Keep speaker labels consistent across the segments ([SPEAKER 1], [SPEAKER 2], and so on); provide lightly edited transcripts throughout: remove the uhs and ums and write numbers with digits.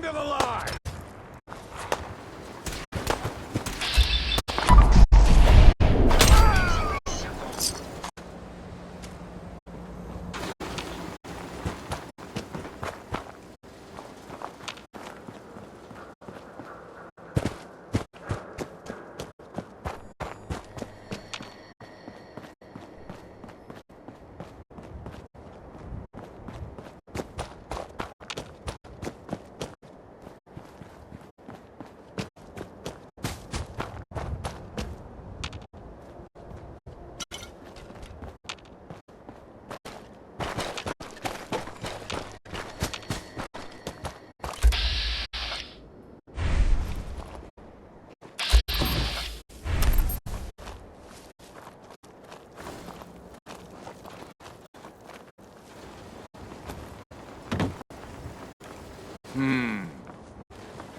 [SPEAKER 1] to the line!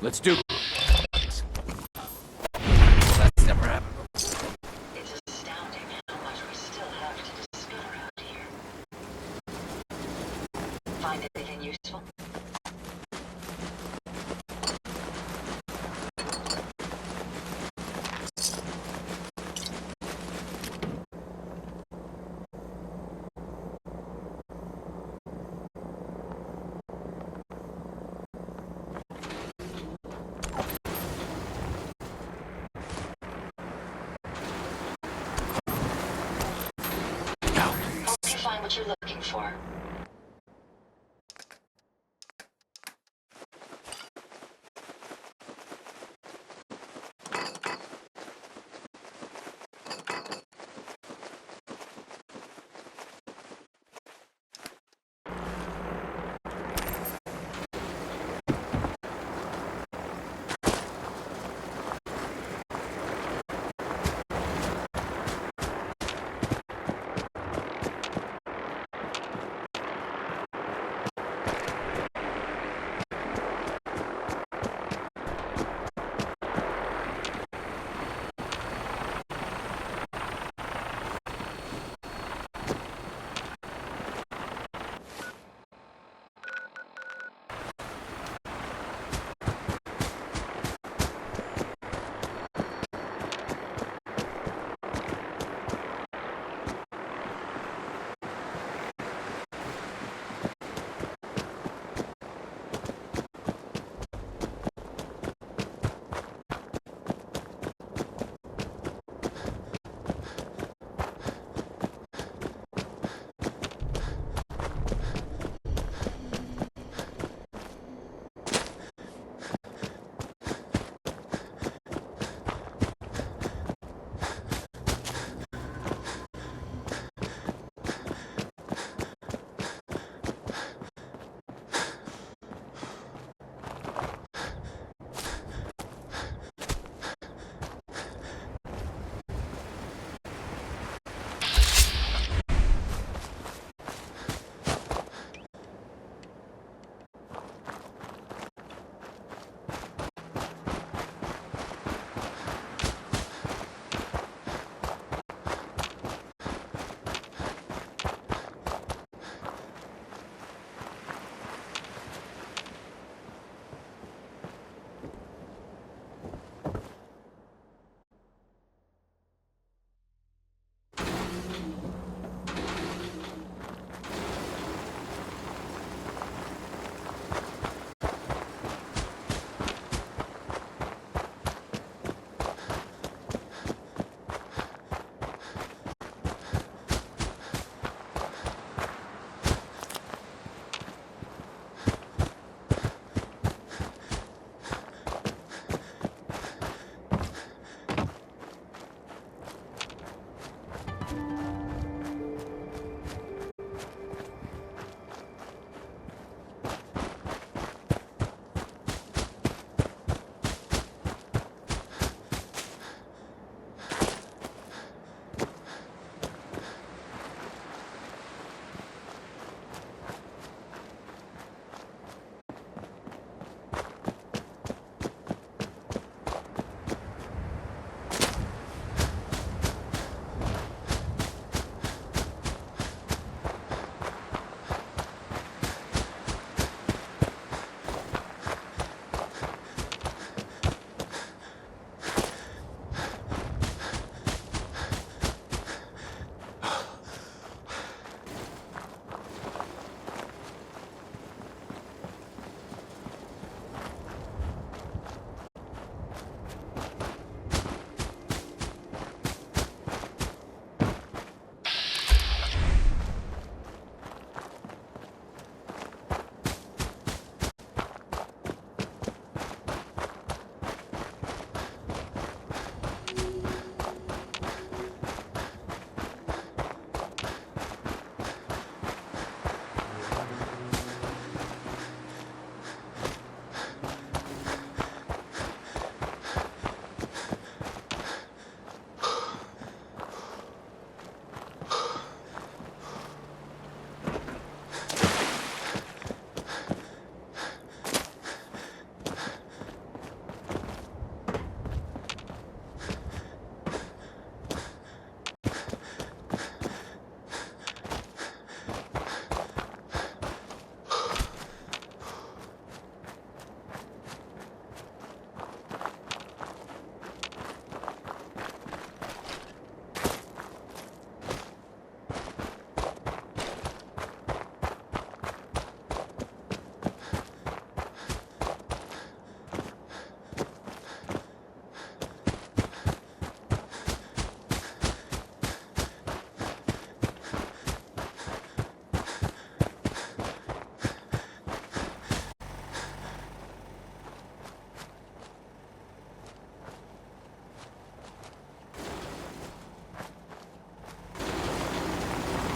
[SPEAKER 1] Let's do. That's never happened.
[SPEAKER 2] It's astounding how much we still have to discover out here. Find anything useful?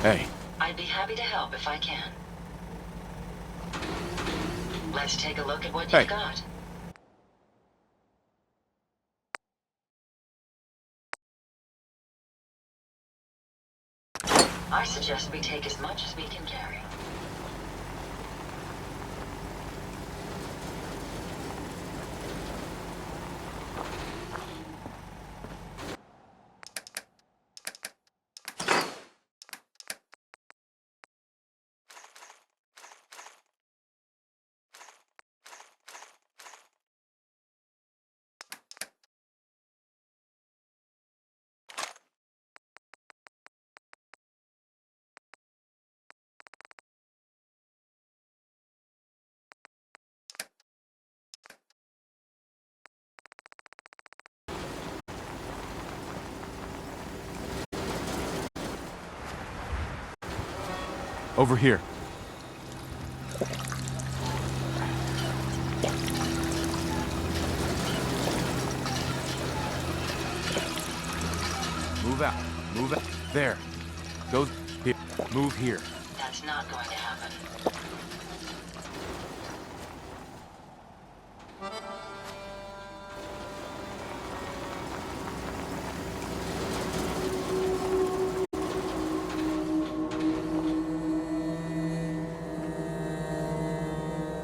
[SPEAKER 1] Hey.
[SPEAKER 2] I'd be happy to help if I can. Let's take a look at what you've got. I suggest we take as much as we can carry.
[SPEAKER 1] Over here. Move out. Move out. There. Go here. Move here.
[SPEAKER 2] That's not going to happen.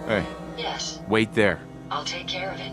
[SPEAKER 1] Hey.
[SPEAKER 2] Yes,
[SPEAKER 1] Wait there.
[SPEAKER 2] I'll take care of it.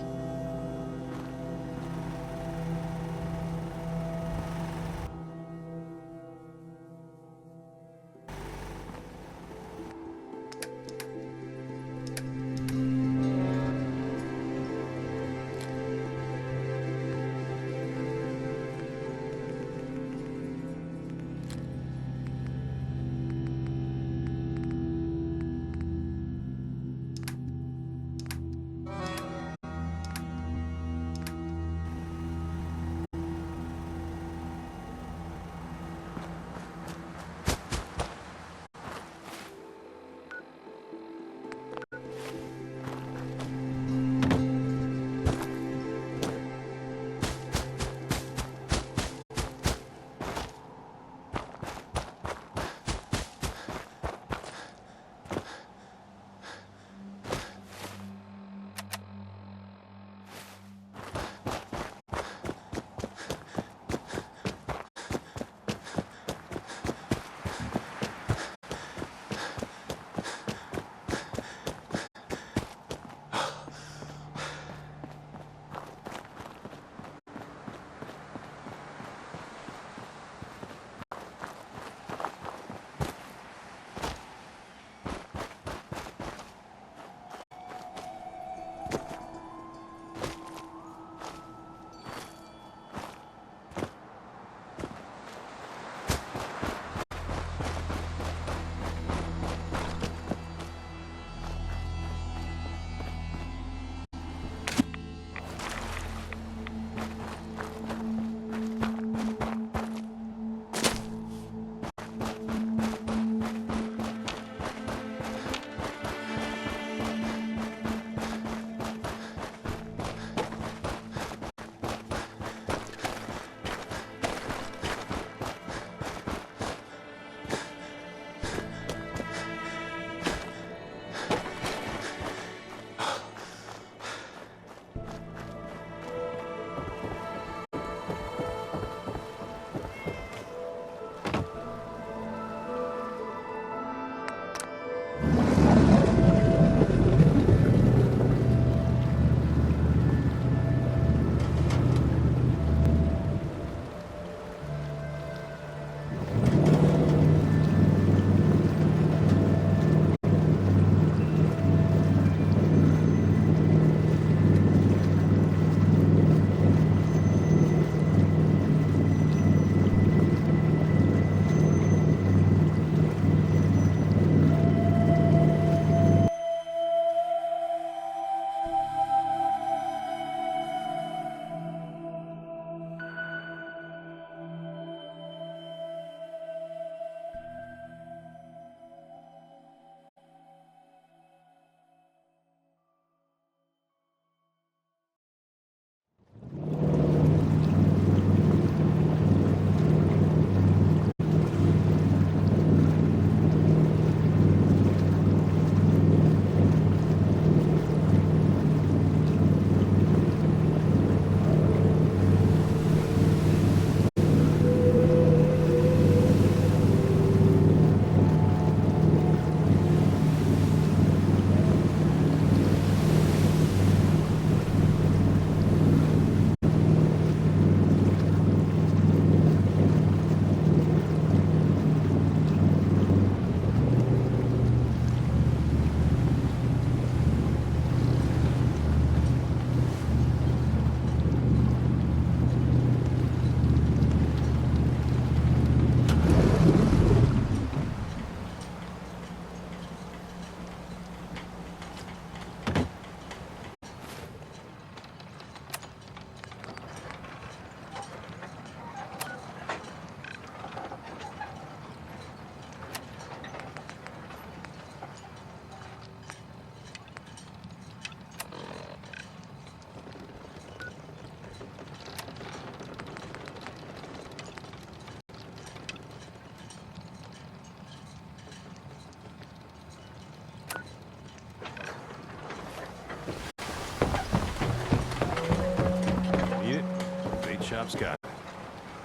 [SPEAKER 1] shop's got it.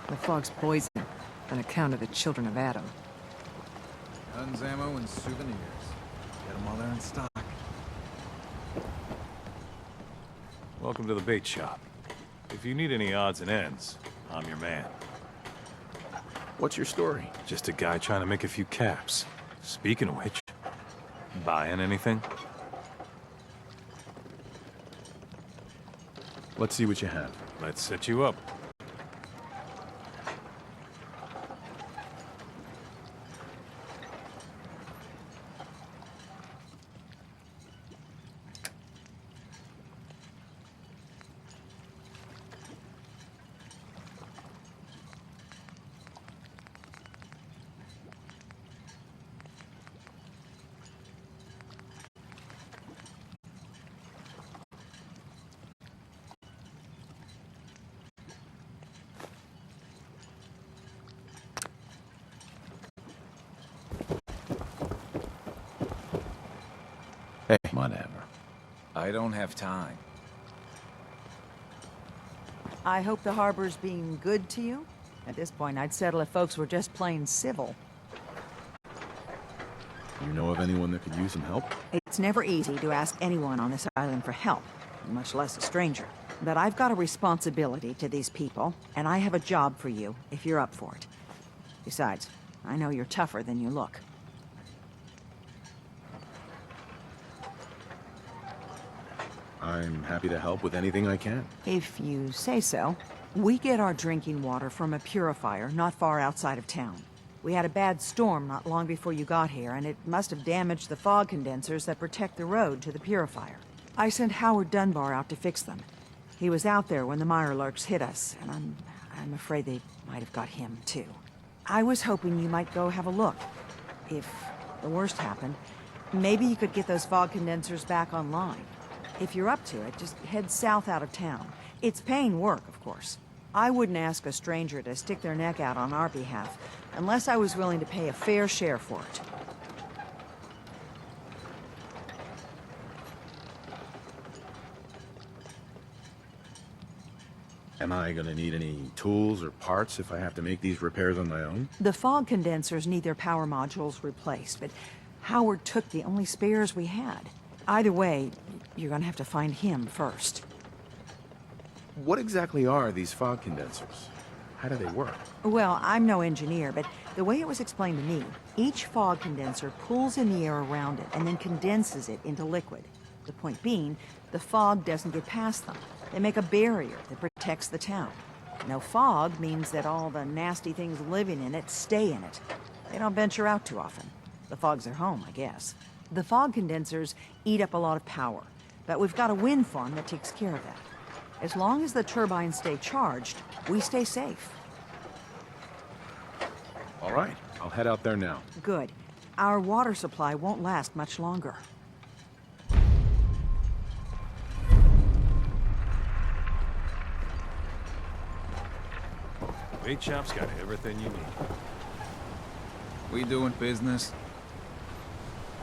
[SPEAKER 3] The fog's poison, on account of the children of Adam.
[SPEAKER 4] Guns, ammo, and souvenirs. Get them while they're in stock.
[SPEAKER 1] Welcome to the bait shop. If you need any odds and ends, I'm your man.
[SPEAKER 4] What's your story?
[SPEAKER 1] Just a guy trying to make a few caps. Speaking of which, buying anything?
[SPEAKER 4] Let's see what you have.
[SPEAKER 1] Let's set you up.
[SPEAKER 4] Hey, whatever. I don't have time.
[SPEAKER 5] I hope the harbor's being good to you. At this point, I'd settle if folks were just plain civil.
[SPEAKER 4] You know of anyone that could use some help?
[SPEAKER 5] It's never easy to ask anyone on this island for help, much less a stranger. But I've got a responsibility to these people, and I have a job for you, if you're up for it. Besides, I know you're tougher than you look.
[SPEAKER 4] I'm happy to help with anything I can.
[SPEAKER 5] If you say so. We get our drinking water from a purifier not far outside of town. We had a bad storm not long before you got here, and it must have damaged the fog condensers that protect the road to the purifier. I sent Howard Dunbar out to fix them. He was out there when the Mirelurks hit us, and I'm afraid they might have got him, too. I was hoping you might go have a look. If the worst happened, maybe you could get those fog condensers back online. If you're up to it, just head south out of town. It's paying work, of course. I wouldn't ask a stranger to stick their neck out on our behalf, unless I was willing to pay a fair share for it.
[SPEAKER 4] Am I gonna need any tools or parts if I have to make these repairs on my own?
[SPEAKER 5] The fog condensers need their power modules replaced, but Howard took the only spares we had. Either way, you're gonna have to find him first.
[SPEAKER 4] What exactly are these fog condensers? How do they work?
[SPEAKER 5] Well, I'm no engineer, but the way it was explained to me, each fog condenser pulls in the air around it and then condenses it into liquid. The point being, the fog doesn't get past them. They make a barrier that protects the town. No fog means that all the nasty things living in it stay in it. They don't venture out too often. The fog's their home, I guess. The fog condensers eat up a lot of power, but we've got a wind farm that takes care of that. As long as the turbines stay charged, we stay safe.
[SPEAKER 4] All right, I'll head out there now.
[SPEAKER 5] Good. Our water supply won't last much longer.
[SPEAKER 1] Bait shop's got everything you need.
[SPEAKER 6] We doing business?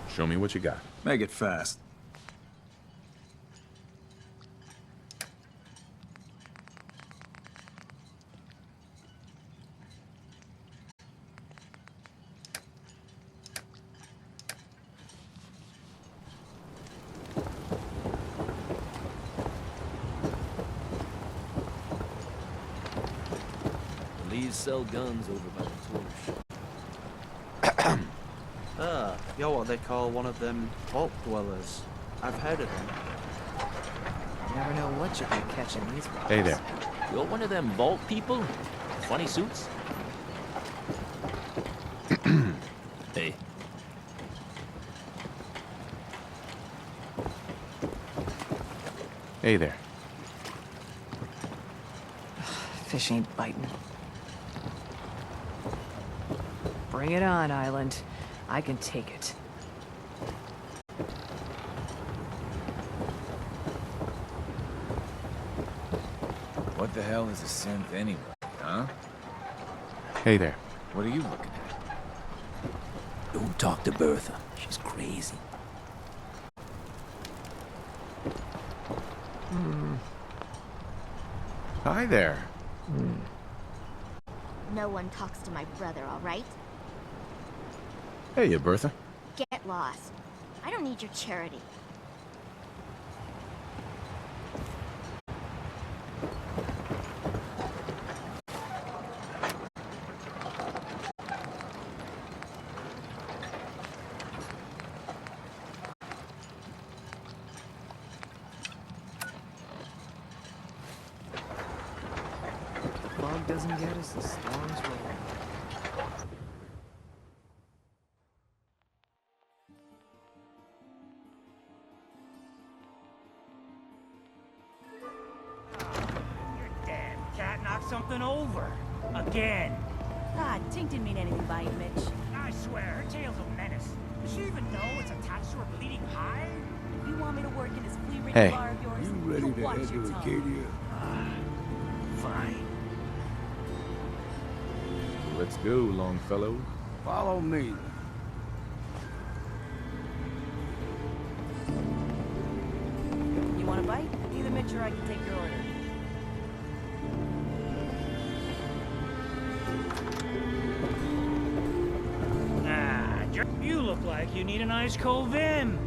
[SPEAKER 4] Show me what you got.
[SPEAKER 6] Make it fast.
[SPEAKER 7] Lees sell guns over by the tool shop.
[SPEAKER 8] You're what they call one of them vault dwellers. I've heard of them.
[SPEAKER 3] You never know what you're gonna catch in these waters.
[SPEAKER 4] Hey there.
[SPEAKER 7] You're one of them vault people? Funny suits? Hey.
[SPEAKER 4] Hey there.
[SPEAKER 3] Fish ain't biting. Bring it on, Island. I can take it.
[SPEAKER 6] What the hell is a synth anyway, huh?
[SPEAKER 4] Hey there.
[SPEAKER 6] What are you looking at?
[SPEAKER 7] Don't talk to Bertha. She's crazy.
[SPEAKER 4] Hi there.
[SPEAKER 9] No one talks to my brother, all right?
[SPEAKER 4] Hey, Bertha.
[SPEAKER 9] Get lost. I don't need your charity.
[SPEAKER 3] Fog doesn't get us, the storms will.
[SPEAKER 10] Damn cat knocked something over. Again.
[SPEAKER 11] God, Tink didn't mean anything by it, Mitch.
[SPEAKER 10] I swear, her tail's a menace. Does she even know it's attached to her bleeding hide?
[SPEAKER 11] If you want me to work in this flea-ridden
[SPEAKER 4] Hey.
[SPEAKER 11] bar of yours,
[SPEAKER 7] You ready to
[SPEAKER 11] watch
[SPEAKER 7] head
[SPEAKER 11] your
[SPEAKER 7] to
[SPEAKER 11] tongue.
[SPEAKER 7] Acadia?
[SPEAKER 10] Fine.
[SPEAKER 1] Let's go, Longfellow.
[SPEAKER 7] Follow me.
[SPEAKER 11] You want a bite? Either Mitch or I can take your order.
[SPEAKER 10] You look like you need an ice cold Vim.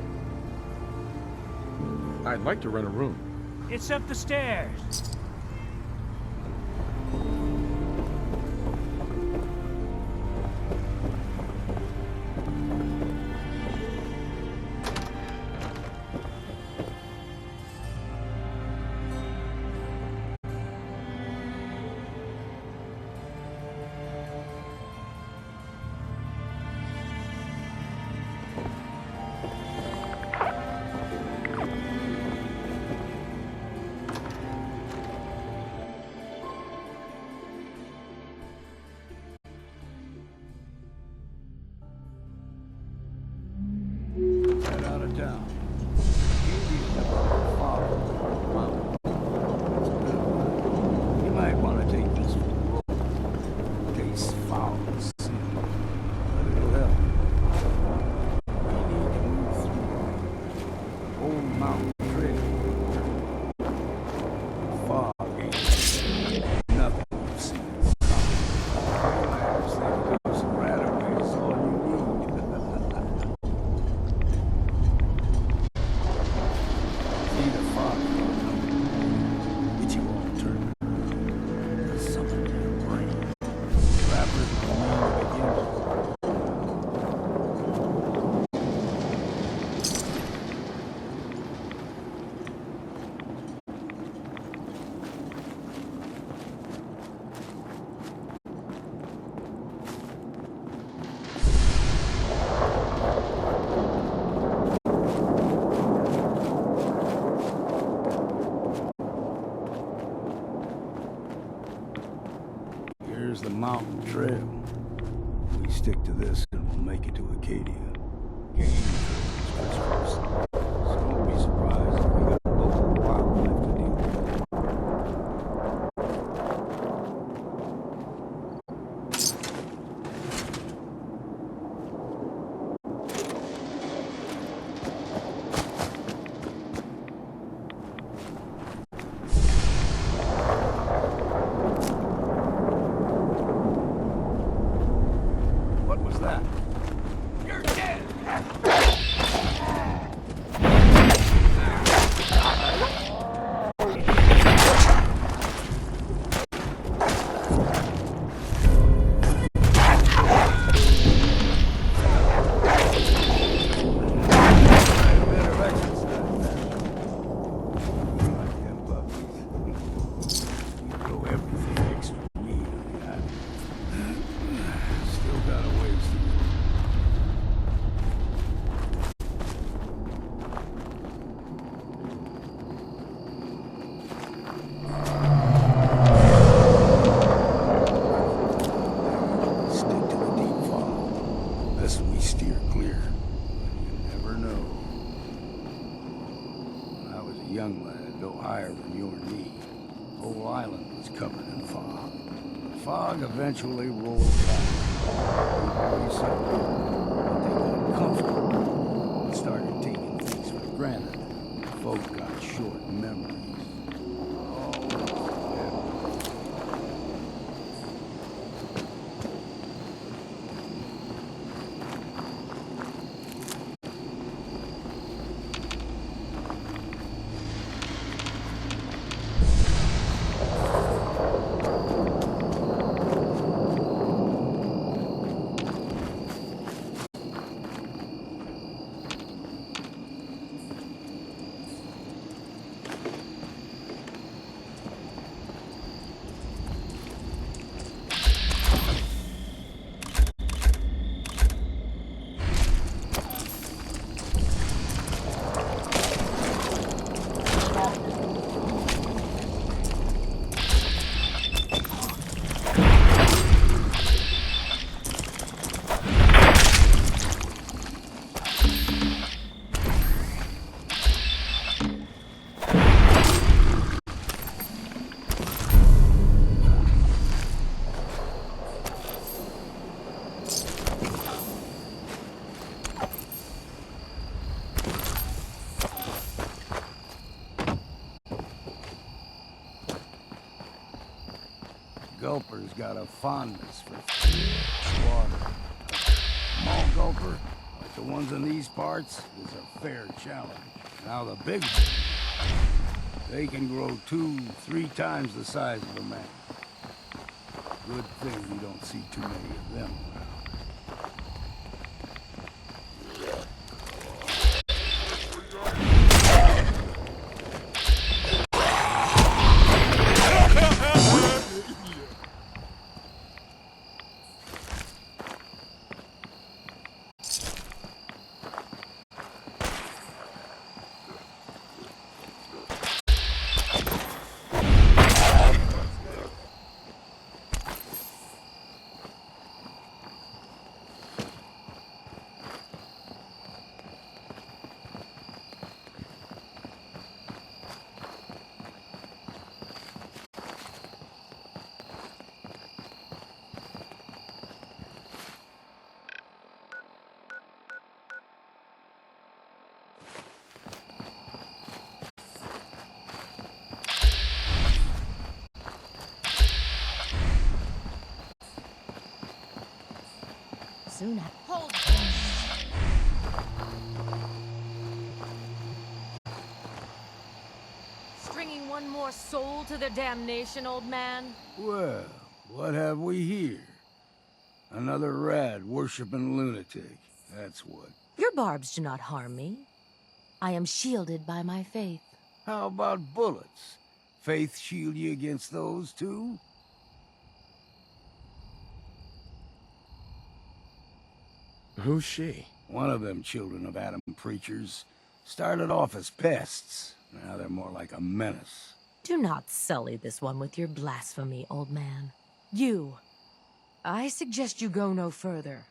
[SPEAKER 4] I'd like to rent a room.
[SPEAKER 10] It's up the stairs.
[SPEAKER 7] Head out of town. Acadia's about far mountain. You might want to take this road. Tastes foul and sin, but it'll help. We need to move through old mountain trail. Fog ain't nothing you've seen. Trailers think those rataways all you need. See the fog coming. Get you all turned. Something in your brain. Rappers don't mean to begin. Here's the mountain trail. We stick to this and we'll make it to Acadia. Game trail is close. So don't be surprised if we got local wildlife to deal with. What was that? You're dead! Better exercise that. Like them puppies. You throw everything extra meat on that. Still got a ways to go. Stick to the deep fog. This we steer clear. You never know. When I was a young lad, no higher than your knee, the whole island was covered in fog. The fog eventually rolled back. We settled in, but they got comfortable and started taking things for granted. Folk got short memories. Always. Gulper's got a fondness for water. Small gulper, like the ones in these parts, is a fair challenge. Now the big ones, they can grow 2-3 times the size of a man. Good thing you don't see too many of them around.
[SPEAKER 11] Soon hold. Stringing one more soul to their damnation, old man?
[SPEAKER 7] Well, what have we here? Another rad worshipping lunatic, that's what.
[SPEAKER 11] Your barbs do not harm me. I am shielded by my faith.
[SPEAKER 7] How about bullets? Faith shield you against those, too?
[SPEAKER 4] Who's she?
[SPEAKER 7] One of them children of Adam preachers. Started off as pests. Now they're more like a menace.
[SPEAKER 11] Do not sully this one with your blasphemy, old man. You. I suggest you go no further.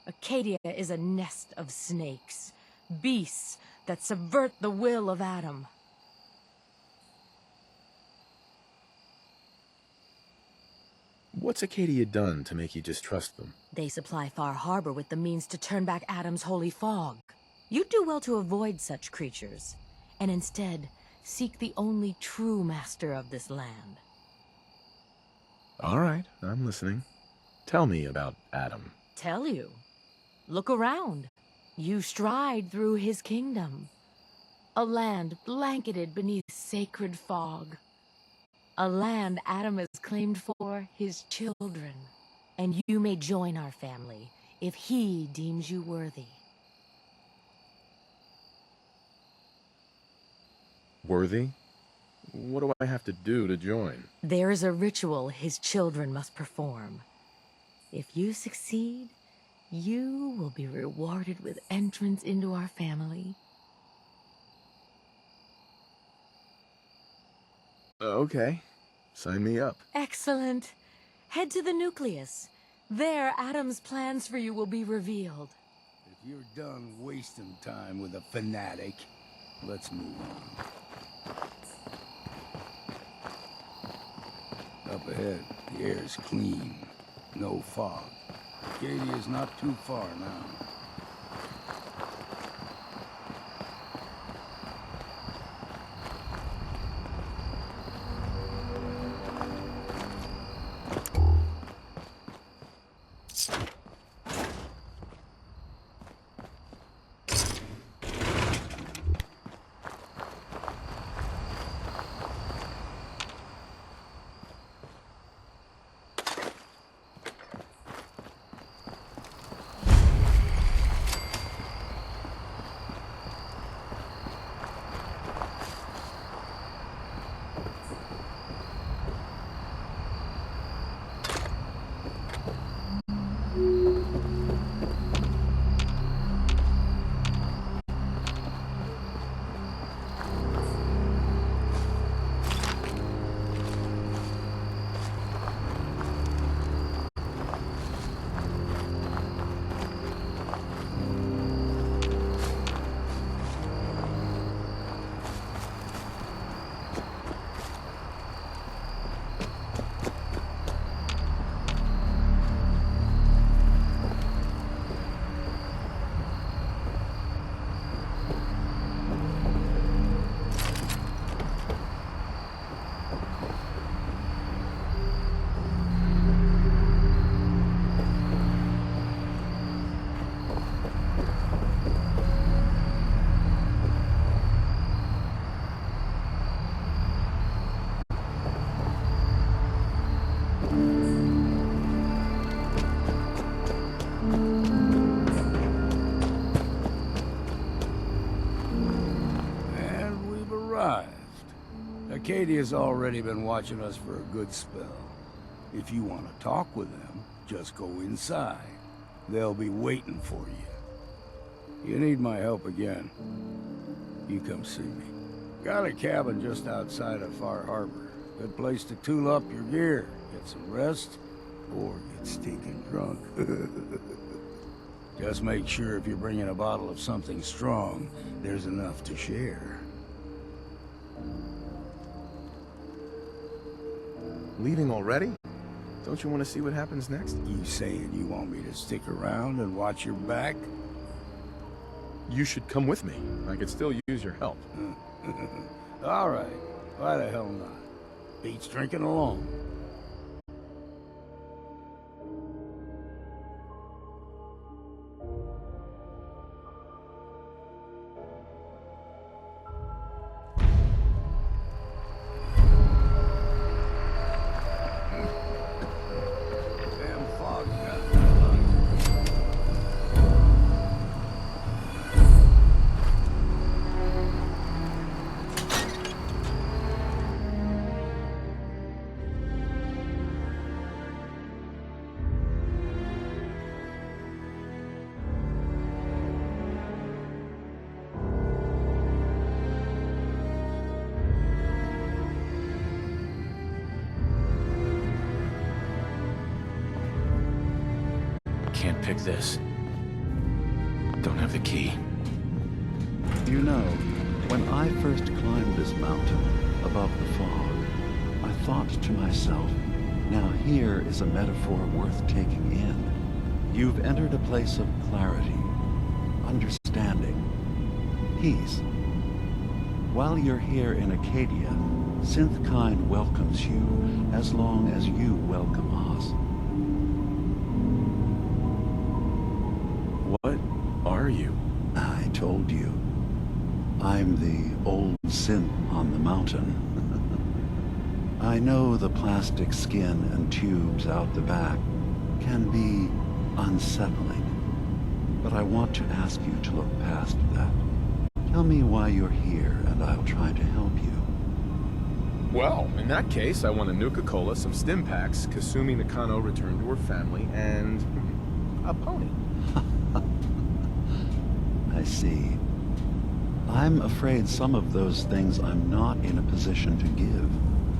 [SPEAKER 11] Acadia is a nest of snakes. Beasts that subvert the will of Adam.
[SPEAKER 4] What's Acadia done to make you distrust them?
[SPEAKER 11] They supply Far Harbor with the means to turn back Adam's holy fog. You do well to avoid such creatures, and instead seek the only true master of this land.
[SPEAKER 4] All right, I'm listening. Tell me about Adam.
[SPEAKER 11] Tell you. Look around. You stride through his kingdom. A land blanketed beneath sacred fog. A land Adam has claimed for his children. And you may join our family if he deems you worthy.
[SPEAKER 4] Worthy? What do I have to do to join?
[SPEAKER 11] There is a ritual his children must perform. If you succeed, you will be rewarded with entrance into our family.
[SPEAKER 4] Okay. Sign me up.
[SPEAKER 11] Excellent. Head to the nucleus. There, Adam's plans for you will be revealed.
[SPEAKER 7] If you're done wasting time with a fanatic, let's move on. Up ahead, the air's clean. No fog. Acadia's not too far now. Acadia's already been watching us for a good spell. If you want to talk with them, just go inside. They'll be waiting for you. You need my help again, you come see me. Got a cabin just outside of Far Harbor. Good place to tool up your gear, get some rest, or get stinking drunk. Just make sure if you're bringing a bottle of something strong, there's enough to share.
[SPEAKER 4] Leaving already? Don't you want to see what happens next?
[SPEAKER 7] You saying you want me to stick around and watch your back?
[SPEAKER 4] You should come with me. I could still use your help.
[SPEAKER 7] All right. Why the hell not? Beats drinking alone. Damn fog got me.
[SPEAKER 6] Can't pick this. Don't have the key.
[SPEAKER 12] You know, when I first climbed this mountain above the fog, I thought to myself, now here is a metaphor worth taking in. You've entered a place of clarity, understanding, peace. While you're here in Acadia, Synthkind welcomes you as long as you welcome us.
[SPEAKER 4] What are you?
[SPEAKER 12] I told you. I'm the old synth on the mountain. I know the plastic skin and tubes out the back can be unsettling, but I want to ask you to look past that. Tell me why you're here, and I'll try to help you.
[SPEAKER 4] Well, in that case, I want a Nuka-Cola, some stim packs, Kasumi Nakano returned to her family, and a pony.
[SPEAKER 12] I see. I'm afraid some of those things I'm not in a position to give.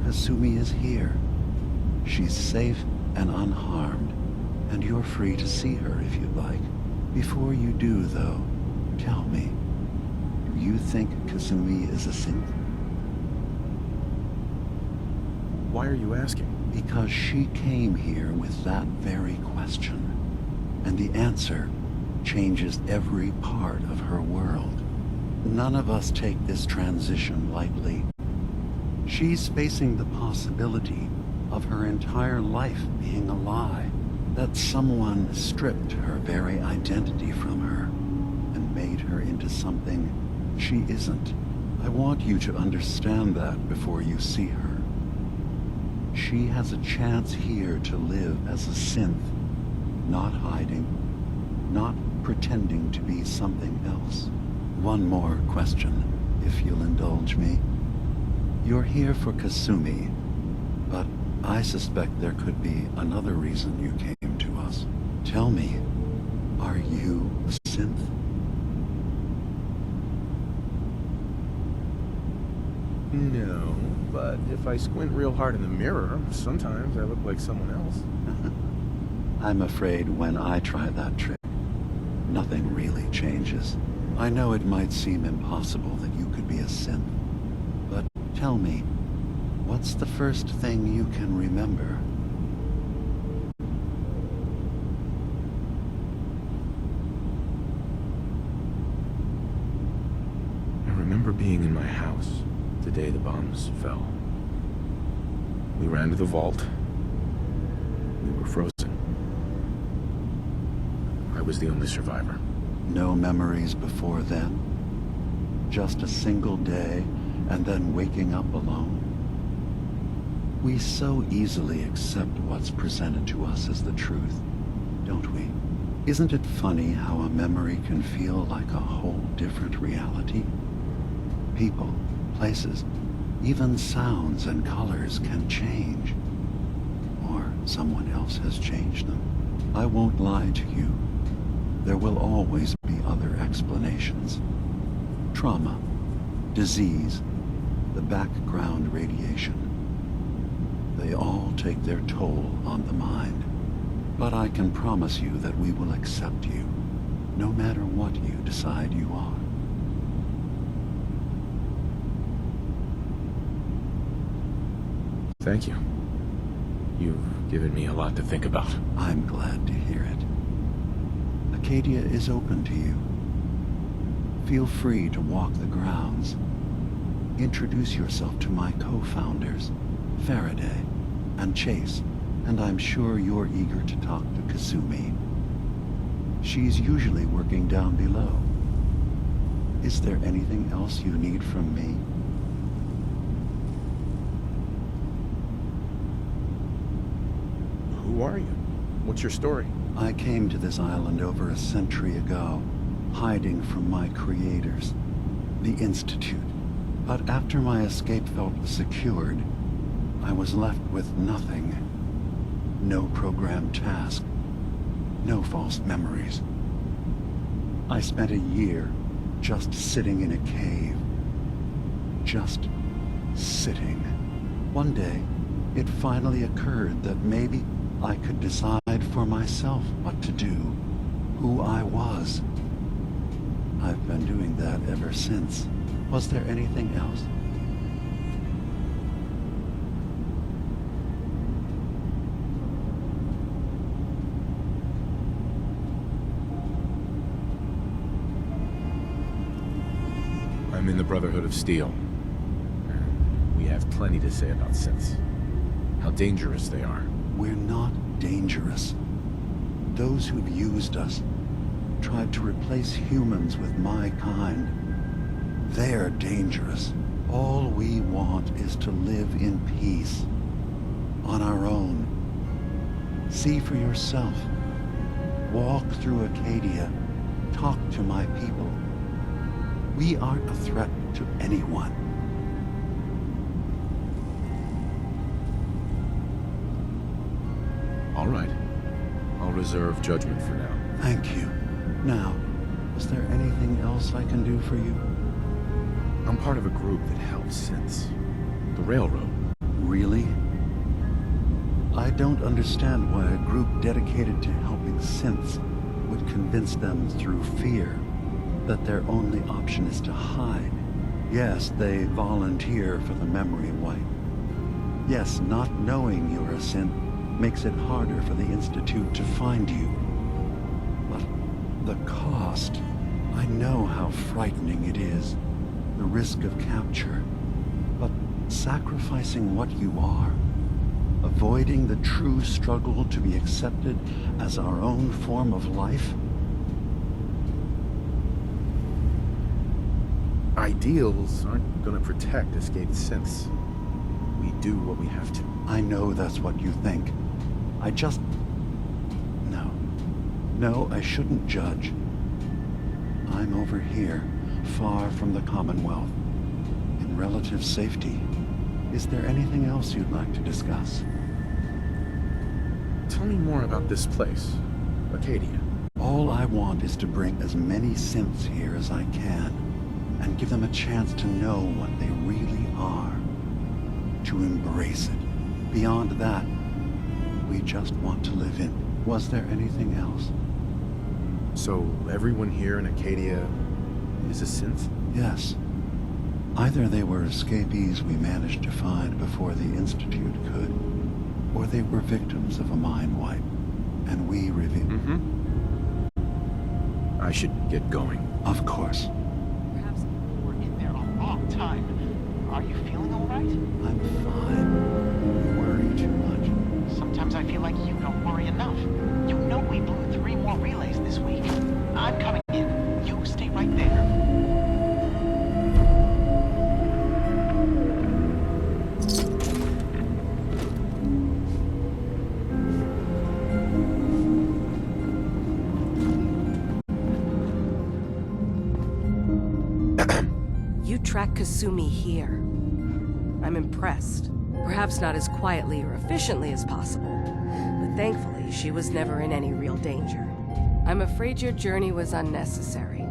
[SPEAKER 12] Kasumi is here. She's safe and unharmed, and you're free to see her if you'd like. Before you do, though, tell me, do you think Kasumi is a synth?
[SPEAKER 4] Why are you asking?
[SPEAKER 12] Because she came here with that very question, and the answer changes every part of her world. None of us take this transition lightly. She's facing the possibility of her entire life being a lie, that someone stripped her very identity from her and made her into something she isn't. I want you to understand that before you see her. She has a chance here to live as a synth, not hiding, not pretending to be something else. One more question, if you'll indulge me. You're here for Kasumi, but I suspect there could be another reason you came to us. Tell me, are you a synth?
[SPEAKER 4] No, but if I squint real hard in the mirror, sometimes I look like someone else.
[SPEAKER 12] I'm afraid when I try that trick, nothing really changes. I know it might seem impossible that you could be a synth, but tell me, what's the first thing you can remember?
[SPEAKER 4] I remember being in my house the day the bombs fell. We ran to the vault. We were frozen. I was the only survivor.
[SPEAKER 12] No memories before then? Just a single day, and then waking up alone? We so easily accept what's presented to us as the truth, don't we? Isn't it funny how a memory can feel like a whole different reality? People, places, Even sounds and colors can change. Or someone else has changed them. I won't lie to you. There will always be other explanations. Trauma, disease, the background radiation. They all take their toll on the mind. But I can promise you that we will accept you, no matter what you decide you are.
[SPEAKER 4] Thank you. You've given me a lot to think about.
[SPEAKER 12] I'm glad to hear it. Acadia is open to you. Feel free to walk the grounds. Introduce yourself to my co-founders, Faraday and Chase, and I'm sure you're eager to talk to Kasumi. She's usually working down below. Is there anything else you need from me?
[SPEAKER 4] Who are you? What's your story?
[SPEAKER 12] I came to this island over a century ago, hiding from my creators, the Institute. But after my escape felt secured, I was left with nothing. No programmed task. No false memories. I spent a year just sitting in a cave. Just sitting. One day, it finally occurred that maybe I could decide for myself what to do, who I was. I've been doing that ever since. Was there anything else?
[SPEAKER 4] I'm in the Brotherhood of Steel. We have plenty to say about synths. How dangerous they are.
[SPEAKER 12] We're not dangerous. Those who've used us, tried to replace humans with my kind, they're dangerous. All we want is to live in peace. On our own. See for yourself. Walk through Acadia. Talk to my people. We aren't a threat to anyone.
[SPEAKER 4] All right. I'll reserve judgment for now.
[SPEAKER 12] Thank you. Now, is there anything else I can do for you?
[SPEAKER 4] I'm part of a group that helps synths. The Railroad.
[SPEAKER 12] Really? I don't understand why a group dedicated to helping synths would convince them through fear that their only option is to hide. Yes, they volunteer for the memory wipe. Yes, not knowing you're a synth makes it harder for the Institute to find you. But the cost, I know how frightening it is. The risk of capture. But sacrificing what you are, avoiding the true struggle to be accepted as our own form of life?
[SPEAKER 4] Ideals aren't gonna protect escaped synths. We do what we have to.
[SPEAKER 12] I know that's what you think. I just... No, I shouldn't judge. I'm over here, far from the Commonwealth, in relative safety. Is there anything else you'd like to discuss?
[SPEAKER 4] Tell me more about this place, Acadia.
[SPEAKER 12] All I want is to bring as many synths here as I can, and give them a chance to know what they really are. To embrace it. Beyond that, we just want to live in. Was there anything else?
[SPEAKER 4] So everyone here in Acadia is a synth?
[SPEAKER 12] Yes. Either they were escapees we managed to find before the Institute could, or they were victims of a mind wipe, and we revealed...
[SPEAKER 4] I should get going.
[SPEAKER 12] Of course.
[SPEAKER 10] Perhaps we're in there a long time. Are you feeling all right?
[SPEAKER 12] I'm fine. You worry too much.
[SPEAKER 10] Sometimes I feel like you don't worry enough. You know we blew 3 more relays this week. I'm coming in. You stay right there.
[SPEAKER 3] You track Kasumi here. I'm impressed. Perhaps not as quietly or efficiently as possible, but thankfully she was never in any real danger. I'm afraid your journey was unnecessary.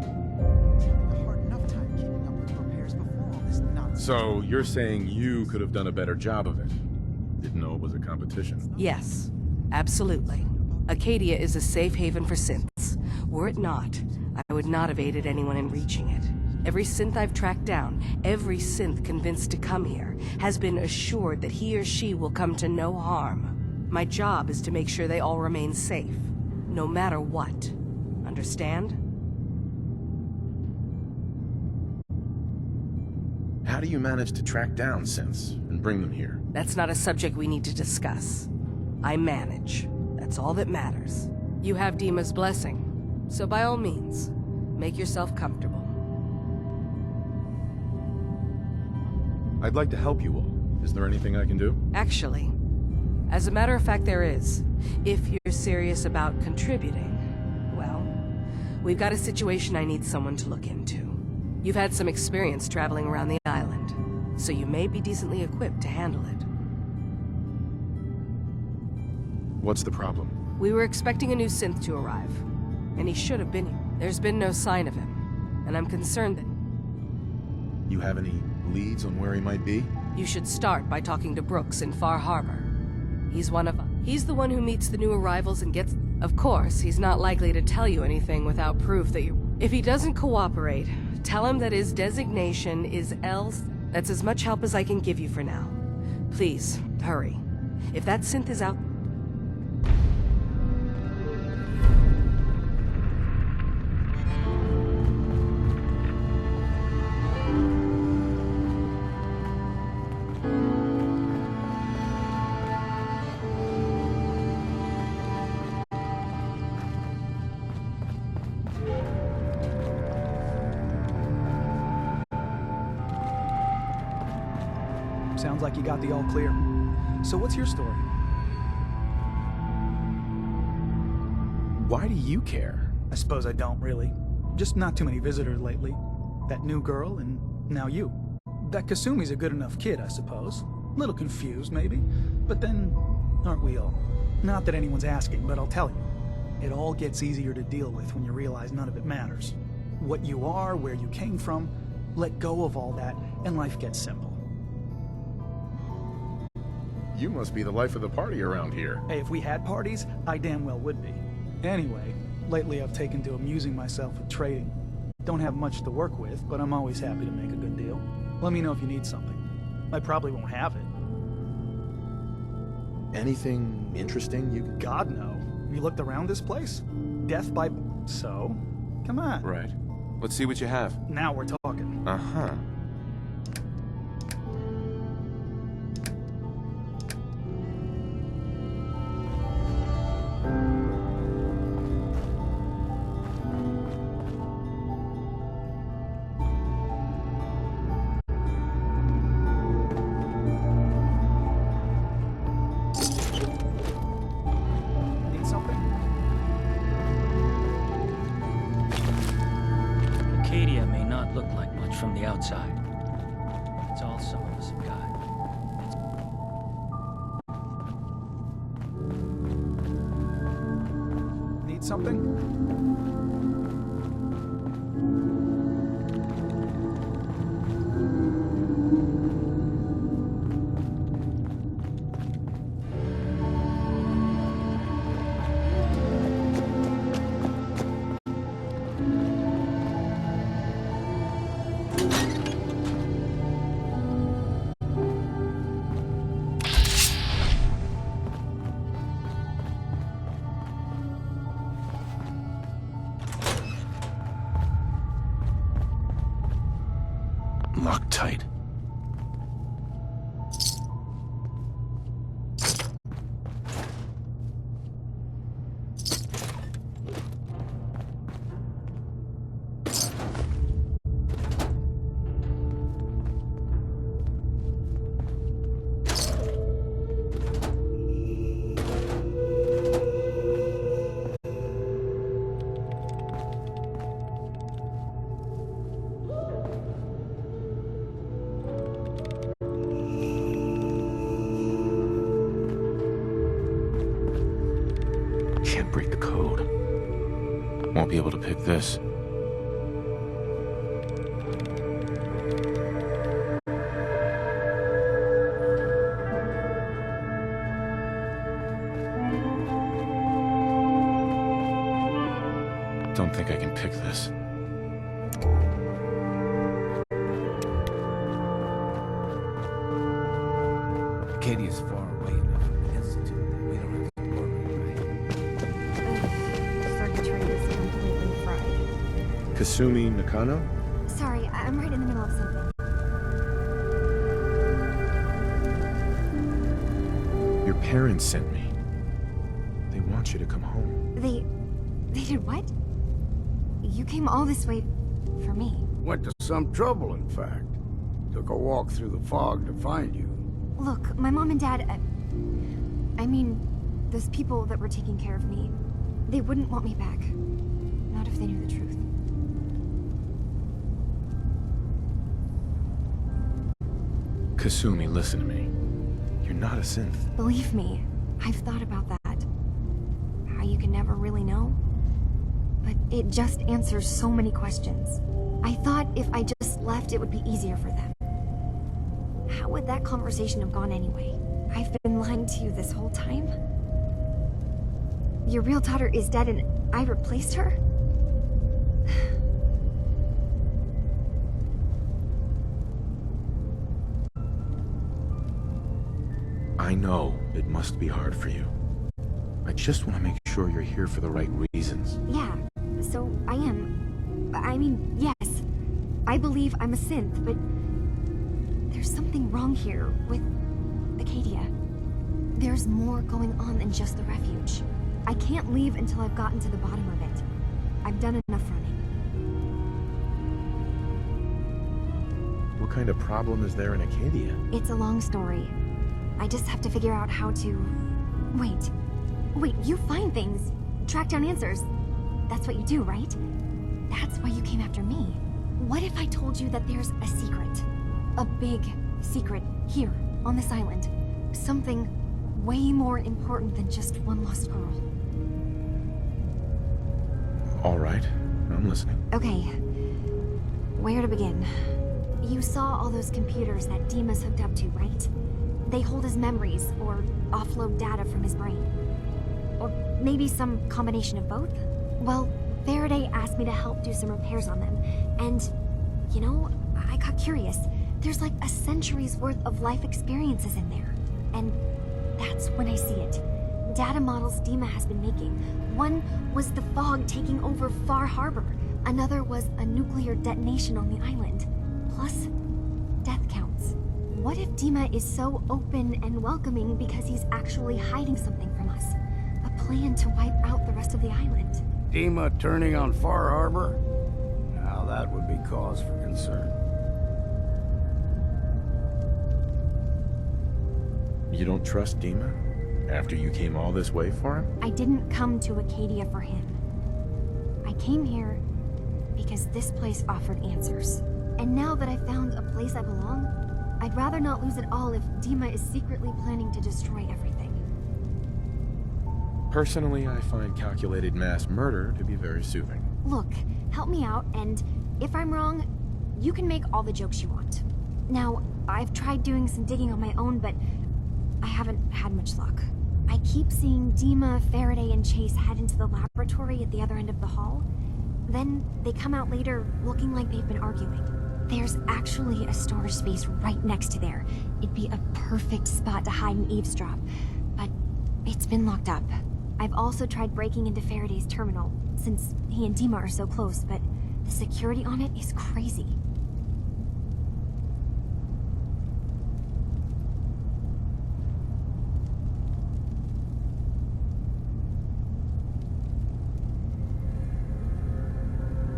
[SPEAKER 4] So, you're saying you could have done a better job of it? Didn't know it was a competition?
[SPEAKER 3] Yes, absolutely. Acadia is a safe haven for synths. Were it not, I would not have aided anyone in reaching it. Every synth I've tracked down, every synth convinced to come here, has been assured that he or she will come to no harm. My job is to make sure they all remain safe, no matter what. Understand?
[SPEAKER 4] How do you manage to track down synths and bring them here?
[SPEAKER 3] That's not a subject we need to discuss. I manage. That's all that matters. You have Dima's blessing, so by all means, make yourself comfortable.
[SPEAKER 4] I'd like to help you all. Is there anything I can do?
[SPEAKER 3] Actually, as a matter of fact, there is. If you're serious about contributing, well, we've got a situation I need someone to look into. You've had some experience traveling around the island, so you may be decently equipped to handle it.
[SPEAKER 4] What's the problem?
[SPEAKER 3] We were expecting a new synth to arrive, and he should have been here. There's been no sign of him, and I'm concerned that...
[SPEAKER 4] You have any leads on where he might be?
[SPEAKER 3] You should start by talking to Brooks in Far Harbor. He's one of us. He's the one who meets the new arrivals and gets... Of course, he's not likely to tell you anything without proof that you... If he doesn't cooperate, tell him that his designation is L... That's as much help as I can give you for now. Please, hurry. If that synth is out...
[SPEAKER 13] Sounds like you got the all clear. So what's your story?
[SPEAKER 4] Why do you care?
[SPEAKER 13] I suppose I don't really. Just not too many visitors lately. That new girl and now you. That Kasumi's a good enough kid, I suppose. Little confused, maybe. But then, aren't we all? Not that anyone's asking, but I'll tell you. It all gets easier to deal with when you realize none of it matters. What you are, where you came from, let go of all that, and life gets simple.
[SPEAKER 4] You must be the life of the party around here.
[SPEAKER 13] Hey, if we had parties, I damn well would be. Anyway, lately I've taken to amusing myself with trading. Don't have much to work with, but I'm always happy to make a good deal. Let me know if you need something. I probably won't have it.
[SPEAKER 4] Anything interesting you...
[SPEAKER 13] God, no. You looked around this place? Death by... So? Come on.
[SPEAKER 4] Right. Let's see what you have.
[SPEAKER 13] Now we're talking.
[SPEAKER 4] Uh-huh.
[SPEAKER 14] Acadia may not look like much from the outside. It's all some of us have got.
[SPEAKER 13] Need something?
[SPEAKER 4] can't break the code. Won't be able to pick this. Don't think I can pick this.
[SPEAKER 6] Acadia's far away enough from the Institute that we don't have to worry, right?
[SPEAKER 9] Circuitry is completely fried.
[SPEAKER 4] Kasumi Nakano?
[SPEAKER 9] Sorry, I'm right in the middle of something.
[SPEAKER 4] Your parents sent me. They want you to come home.
[SPEAKER 9] They did what? You came all this way for me.
[SPEAKER 7] Went to some trouble, in fact. Took a walk through the fog to find you.
[SPEAKER 9] Look, my mom and dad, I mean, those people that were taking care of me, they wouldn't want me back. Not if they knew the truth.
[SPEAKER 4] Kasumi, listen to me. You're not a synth.
[SPEAKER 9] Believe me, I've thought about that. How you can never really know. But it just answers so many questions. I thought if I just left, it would be easier for them. How would that conversation have gone anyway? I've been lying to you this whole time? Your real daughter is dead and I replaced her?
[SPEAKER 4] I know it must be hard for you. I just want to make sure you're here for the right reasons.
[SPEAKER 9] Yeah, so I am. I mean, yes. I believe I'm a synth, but there's something wrong here with Acadia. There's more going on than just the refuge. I can't leave until I've gotten to the bottom of it. I've done enough running.
[SPEAKER 4] What kind of problem is there in Acadia?
[SPEAKER 9] It's a long story. I just have to figure out how to... Wait, you find things, track down answers. That's what you do, right? That's why you came after me. What if I told you that there's a secret? A big secret here, on this island. Something way more important than just one lost girl.
[SPEAKER 4] All right, I'm listening.
[SPEAKER 9] Okay, where to begin? You saw all those computers that Dima's hooked up to, right? They hold his memories, or offload data from his brain. Or maybe some combination of both? Well, Faraday asked me to help do some repairs on them, and, you know, I got curious. There's like a century's worth of life experiences in there. And that's when I see it. Data models Dima has been making. One was the fog taking over Far Harbor. Another was a nuclear detonation on the island. Plus, death counts. What if Dima is so open and welcoming because he's actually hiding something from us? A plan to wipe out the rest of the island.
[SPEAKER 7] Dima turning on Far Harbor? Now that would be cause for concern.
[SPEAKER 4] You don't trust Dima? After you came all this way for him?
[SPEAKER 9] I didn't come to Acadia for him. I came here because this place offered answers. And now that I found a place I belong, I'd rather not lose it all if Dima is secretly planning to destroy everything.
[SPEAKER 4] Personally, I find calculated mass murder to be very soothing.
[SPEAKER 9] Look, help me out, and if I'm wrong, you can make all the jokes you want. Now, I've tried doing some digging on my own, but I haven't had much luck. I keep seeing Dima, Faraday, and Chase head into the laboratory at the other end of the hall. Then they come out later looking like they've been arguing. There's actually a storage space right next to there. It'd be a perfect spot to hide and eavesdrop, but it's been locked up. I've also tried breaking into Faraday's terminal, since he and Dima are so close, but the security on it is crazy.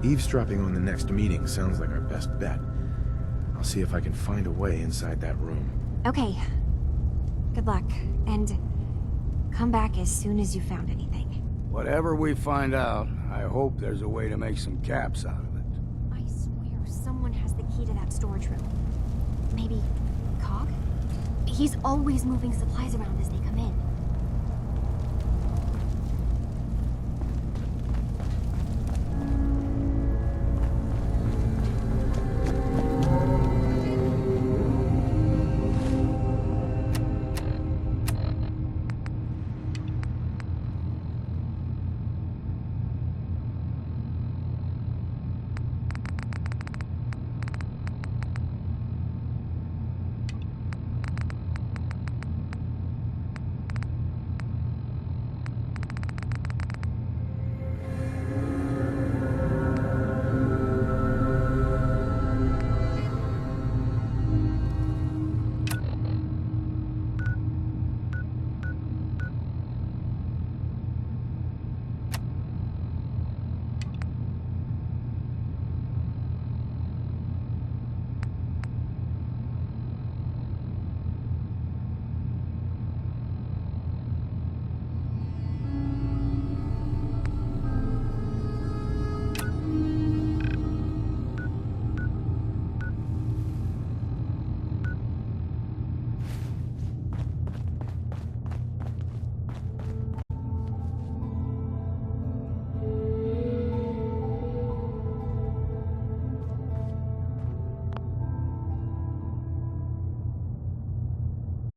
[SPEAKER 4] Eavesdropping on the next meeting sounds like our best bet. I'll see if I can find a way inside that room.
[SPEAKER 9] Okay. Good luck, and come back as soon as you found anything.
[SPEAKER 7] Whatever we find out, I hope there's a way to make some caps out of it.
[SPEAKER 9] I swear someone has the key to that storage room. Maybe Cog? He's always moving supplies around as they come in.